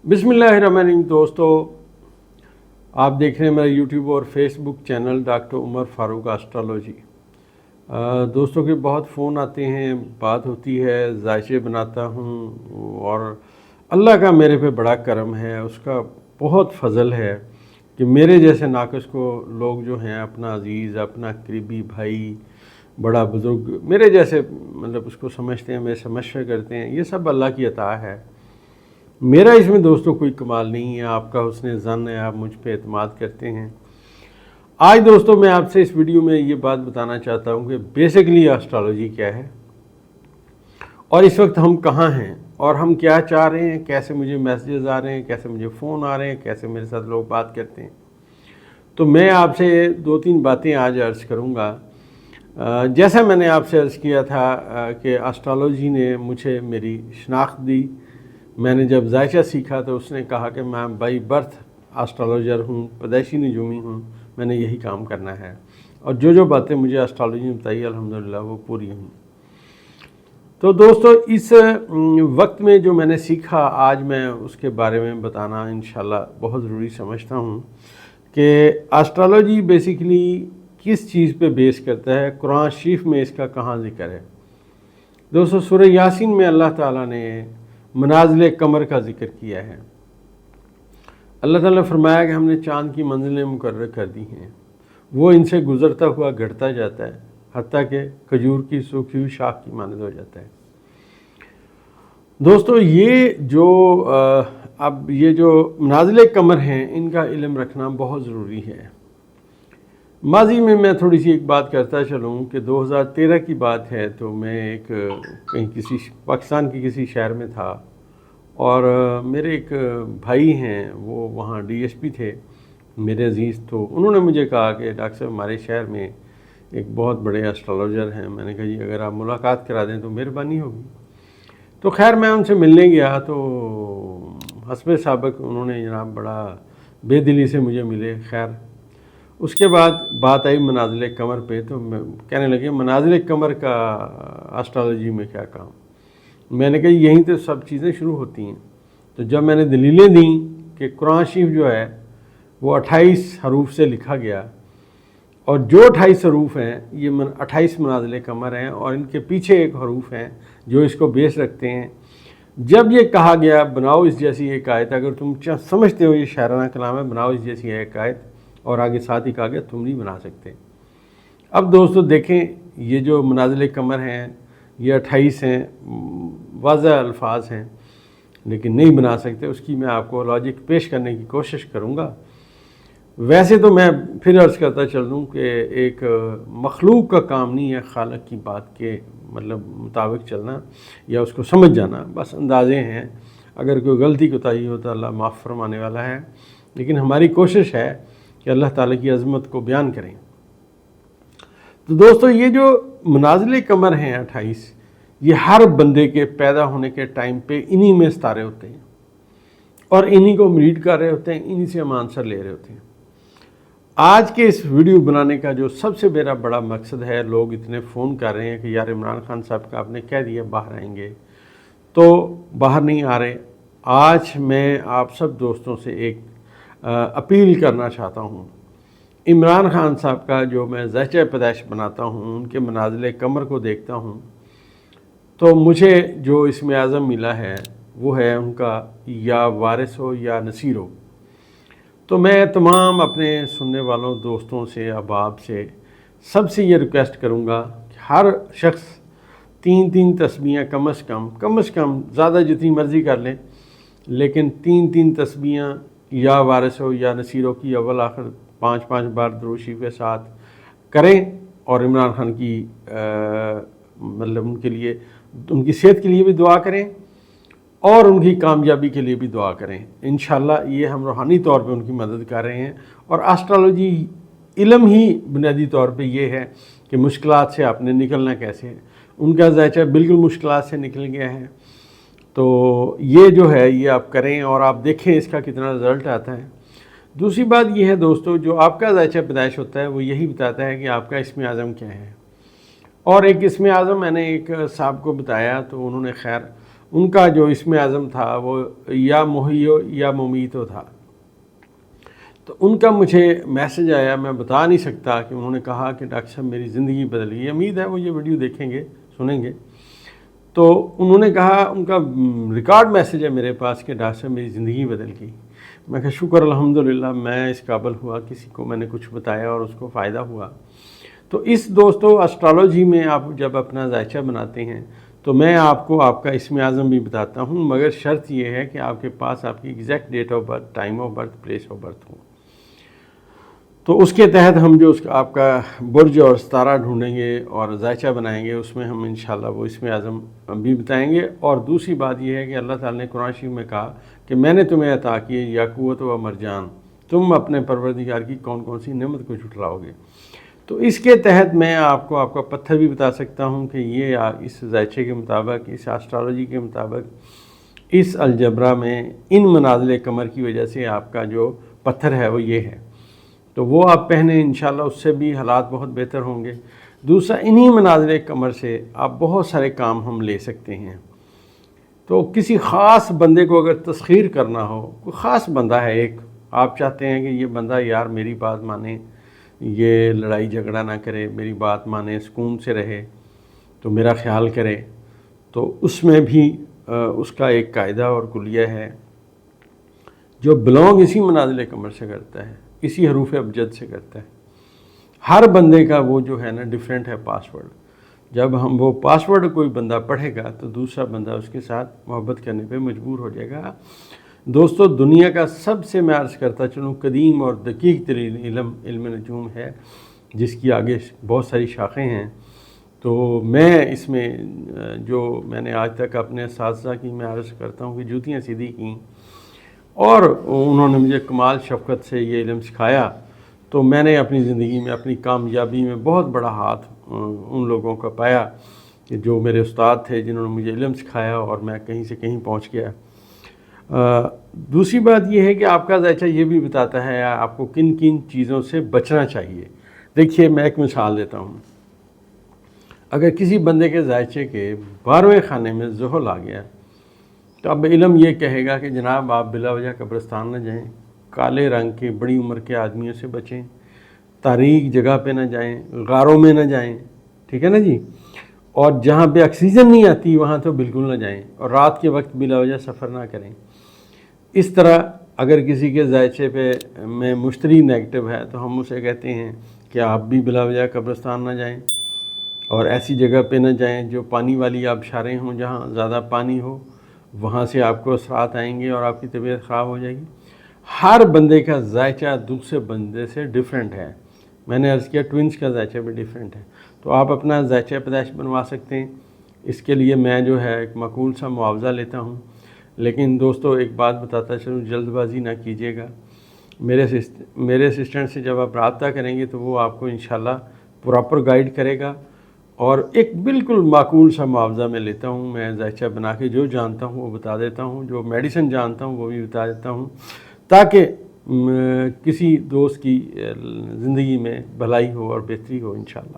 बिस्मिल्लाहिर्रहमानिर्रहीम। दोस्तों, आप देख रहे हैं मेरा यूट्यूब और Facebook channel doctor Umar Farooq astrology. दोस्तों के बहुत फ़ोन आते हैं, बात होती है, जायचे बनाता हूँ और अल्लाह का मेरे पे बड़ा करम है, उसका बहुत फ़ज़ल है कि मेरे जैसे नाक़िस को लोग जो हैं अपना अज़ीज़, अपना करीबी भाई, बड़ा बुज़ुर्ग मेरे जैसे मतलब उसको समझते हैं, मेरे से मशवरे करते हैं। ये सब अल्लाह की अता है। मेरा इसमें दोस्तों कोई कमाल नहीं है, आपका हुस्न ज़न है, आप मुझ पे एतमाद करते हैं। आज दोस्तों मैं आपसे इस वीडियो में ये बात बताना चाहता हूँ कि बेसिकली एस्ट्रोलॉजी क्या है और इस वक्त हम कहाँ हैं और हम क्या चाह रहे हैं, कैसे मुझे मैसेजेस आ रहे हैं, कैसे मुझे फ़ोन आ रहे हैं, कैसे मेरे साथ लोग बात करते हैं। तो मैं आपसे दो तीन बातें आज अर्ज़ करूँगा। जैसा मैंने आपसे अर्ज़ किया था कि एस्ट्रोलॉजी ने मुझे मेरी शनाख्त दी। मैंने जब जायचा सीखा तो उसने कहा कि मैं बाई बर्थ एस्ट्रोलॉजर हूँ, पैदाइशी नजूमी हूँ, मैंने यही काम करना है और जो बातें मुझे एस्ट्रोलॉजी ने बताई अल्हम्दुलिल्लाह वो पूरी हुई। तो दोस्तों, इस वक्त में जो मैंने सीखा आज मैं उसके बारे में बताना इंशाल्लाह बहुत ज़रूरी समझता हूँ कि एस्ट्रोलॉजी बेसिकली किस चीज़ पे बेस करता है, कुरान शरीफ में इसका कहाँ ज़िक्र है। दोस्तों, सूरह यासीन में अल्लाह ताला ने मनाजिल कमर का ज़िक्र किया है। अल्लाह ताला ने फरमाया कि हमने चाँद की मंजिलें मुकर्रर कर दी हैं, वो इनसे गुज़रता हुआ घटता जाता है हत्ता कि खजूर की सूखी हुई शाख की मानद हो जाता है। दोस्तों, ये जो मनाजिल कमर हैं, इनका इल्म रखना बहुत ज़रूरी है। माजी में मैं थोड़ी सी एक बात करता चलूँ कि 2013 की बात है, तो मैं कहीं किसी पाकिस्तान के किसी शहर में था और मेरे एक भाई हैं, वो वहाँ डीएसपी थे, मेरे अजीज़। तो उन्होंने मुझे कहा कि डॉक्टर साहब हमारे शहर में एक बहुत बड़े एस्ट्रोलॉजर हैं। मैंने कहा जी अगर आप मुलाकात करा दें तो मेहरबानी होगी। तो खैर मैं उनसे मिलने गया तो हस्बे साबिक उन्होंने जनाब बड़ा बेदिली से मुझे मिले। खैर उसके बाद बात आई मनाजिल कमर पे, तो मैं कहने लगे मनाजिल कमर का एस्ट्रोलॉजी में क्या काम। मैंने कहा यहीं तो सब चीज़ें शुरू होती हैं। तो जब मैंने दलीलें दी कि कुरान शरीफ जो है वो 28 हरूफ से लिखा गया और जो 28 हरूफ हैं ये 28 मनाजिल कमर हैं और इनके पीछे एक हरूफ हैं जो इसको बेस रखते हैं। जब ये कहा गया बनाओ इस जैसी एक आयत, अगर तुम समझते हो ये शायराना कलाम है, बनाओ इस जैसी एक आयत, और आगे साथ ही कहा गया तुम नहीं बना सकते। अब दोस्तों देखें, ये जो मनाजिल कमर हैं ये 28 हैं, वाज़ह अल्फाज हैं, लेकिन नहीं बना सकते। उसकी मैं आपको लॉजिक पेश करने की कोशिश करूँगा। वैसे तो मैं फिर अर्ज़ करता चल दूँ कि एक मखलूक का काम नहीं है खालिक की बात के मतलब मुताबिक चलना या उसको समझ जाना, बस अंदाज़े हैं। अगर कोई गलती कोताही हो तो अल्लाह माफ़ फरमाने वाला है, लेकिन हमारी कोशिश है कि अल्लाह ताला की अज़मत को बयान करें। तो दोस्तों, ये जो मनाजिल कमर हैं 28, ये हर बंदे के पैदा होने के टाइम पे इन्हीं में सितारे होते हैं और इन्हीं को हम रीड कर रहे होते हैं, इन्हीं से हम आंसर ले रहे होते हैं। आज के इस वीडियो बनाने का जो सबसे मेरा बड़ा मकसद है, लोग इतने फ़ोन कर रहे हैं कि यार इमरान खान साहब का आपने कह दिया बाहर आएंगे, तो बाहर नहीं आ रहे। आज मैं आप सब दोस्तों से एक अपील करना चाहता हूँ। इमरान खान साहब का जो मैं ज़ायचा पैदाइश बनाता हूँ, उनके मनाजिल कमर को देखता हूँ, तो मुझे जो इसमें आज़म मिला है वो है उनका या वारिस हो या नसीर हो। तो मैं तमाम अपने सुनने वालों दोस्तों से, अहबाब से, सबसे ये रिक्वेस्ट करूँगा कि हर शख्स 3-3 तस्बीहां कम से कम ज़्यादा जितनी मर्ज़ी कर लें, लेकिन 3-3 तस्बीहां या वारिस हो या नसीरों की अव्वल आखिर 5-5 बार दुरूद शरीफ के साथ करें और इमरान खान की मतलब उनके लिए, उनकी सेहत के लिए भी दुआ करें और उनकी कामयाबी के लिए भी दुआ करें। इंशाल्लाह ये हम रूहानी तौर पे उनकी मदद कर रहे हैं और एस्ट्रोलॉजी इल्म ही बुनियादी तौर पे ये है कि मुश्किलात से आपने निकलना कैसे है। उनका ज़ायचा बिल्कुल मुश्किलात से निकल गया है। तो ये जो है ये आप करें और आप देखें इसका कितना रिज़ल्ट आता है। दूसरी बात ये है दोस्तों, जो आपका ज़ायचा पैदाइश होता है वो यही बताता है कि आपका इसमें आज़म क्या है। और एक इसमें आज़म मैंने एक साहब को बताया तो उन्होंने खैर ان کا جو اسم اعظم تھا وہ یا محیو یا ممیتو تھا. تو ان کا مجھے میسج آیا، میں بتا نہیں سکتا، کہ انہوں نے کہا کہ ڈاکٹر صاحب میری زندگی بدل گئی. امید ہے وہ یہ ویڈیو دیکھیں گے، سنیں گے. تو انہوں نے کہا، ان کا ریکارڈ میسج ہے میرے پاس کہ ڈاکٹر صاحب میری زندگی بدل گئی. میں کہا شکر الحمدللہ میں اس قابل ہوا، کسی کو میں نے کچھ بتایا اور اس کو فائدہ ہوا. تو اس دوستو اسٹرالوجی میں آپ جب اپنا ذائچہ بناتے ہیں تو میں آپ کو آپ کا اسم اعظم بھی بتاتا ہوں، مگر شرط یہ ہے کہ آپ کے پاس آپ کی exact date of birth, time of birth, place of birth ہو. تو اس کے تحت ہم جو آپ کا برج اور ستارہ ڈھونڈیں گے اور ذائچہ بنائیں گے، اس میں ہم انشاءاللہ وہ اسم اعظم بھی بتائیں گے. اور دوسری بات یہ ہے کہ اللہ تعالیٰ نے قرآن شریف میں کہا کہ میں نے تمہیں عطا کیے یاقوت و مرجان، تم اپنے پروردگار کی کون کون سی نعمت کو جھٹلاؤ گے. تو اس کے تحت میں آپ کو آپ کا پتھر بھی بتا سکتا ہوں کہ یہ اس ذائچے کے مطابق، اس اسٹرالوجی کے مطابق، اس الجبرا میں ان منازل قمر کی وجہ سے آپ کا جو پتھر ہے وہ یہ ہے. تو وہ آپ پہنیں انشاءاللہ، اس سے بھی حالات بہت بہتر ہوں گے. دوسرا، انہی منازل قمر سے آپ بہت سارے کام ہم لے سکتے ہیں. تو کسی خاص بندے کو اگر تسخیر کرنا ہو، کوئی خاص بندہ ہے ایک، آپ چاہتے ہیں کہ یہ بندہ یار میری بات مانے، یہ لڑائی جھگڑا نہ کرے، میری بات مانے، سکون سے رہے، تو میرا خیال کرے، تو اس میں بھی اس کا ایک قاعدہ اور کلیہ ہے جو بلونگ اسی منازل قمر سے کرتا ہے، اسی حروف ابجد سے کرتا ہے. ہر بندے کا وہ جو ہے نا ڈیفرنٹ ہے پاسورڈ. جب ہم وہ پاسورڈ کوئی بندہ پڑھے گا تو دوسرا بندہ اس کے ساتھ محبت کرنے پہ مجبور ہو جائے گا. دوستو، دنیا کا سب سے میں عرض کرتا چلوں قدیم اور دقیق ترین علم نجوم ہے، جس کی آگے بہت ساری شاخیں ہیں. تو میں اس میں جو میں نے آج تک اپنے اساتذہ کی میں عرض کرتا ہوں کہ جوتیاں سیدھی کیں، اور انہوں نے مجھے کمال شفقت سے یہ علم سکھایا. تو میں نے اپنی زندگی میں، اپنی کامیابی میں بہت بڑا ہاتھ ان لوگوں کا پایا کہ جو میرے استاد تھے، جنہوں نے مجھے علم سکھایا اور میں کہیں سے کہیں پہنچ گیا. دوسری بات یہ ہے کہ آپ کا ذائچہ یہ بھی بتاتا ہے آپ کو کن کن چیزوں سے بچنا چاہیے. دیکھیے، میں ایک مثال دیتا ہوں. اگر کسی بندے کے ذائچے کے 12ویں خانے میں زحل آ گیا تو اب علم یہ کہے گا کہ جناب آپ بلا وجہ قبرستان نہ جائیں، کالے رنگ کے بڑی عمر کے آدمیوں سے بچیں، تاریک جگہ پہ نہ جائیں، غاروں میں نہ جائیں، ٹھیک ہے نا جی، اور جہاں پہ آکسیجن نہیں آتی وہاں تو بالکل نہ جائیں، اور رات کے وقت بلا وجہ سفر نہ کریں. اس طرح اگر کسی کے ذائچے پہ میں مشتری نیگیٹو ہے تو ہم اسے کہتے ہیں کہ آپ بھی بلا وجہ قبرستان نہ جائیں، اور ایسی جگہ پہ نہ جائیں جو پانی والی آبشاریں ہوں، جہاں زیادہ پانی ہو، وہاں سے آپ کو اثرات آئیں گے اور آپ کی طبیعت خراب ہو جائے گی. ہر بندے کا ذائچہ دوسرے بندے سے ڈیفرنٹ ہے. میں نے عرض کیا ٹوئنس کا ذائچہ بھی ڈیفرنٹ ہے. تو آپ اپنا ذائچہ پیدائش بنوا سکتے ہیں. اس کے لیے میں جو ہے ایک معقول سا معاوضہ لیتا ہوں. لیکن دوستو، ایک بات بتاتا چلوں، جلد بازی نہ کیجیے گا. میرے اسسٹنٹ سے جب آپ رابطہ کریں گے تو وہ آپ کو انشاءاللہ پراپر گائیڈ کرے گا، اور ایک بالکل معقول سا معاوضہ میں لیتا ہوں. میں ذائچہ بنا کے جو جانتا ہوں وہ بتا دیتا ہوں، جو میڈیسن جانتا ہوں وہ بھی بتا دیتا ہوں، تاکہ کسی دوست کی زندگی میں بھلائی ہو اور بہتری ہو انشاءاللہ.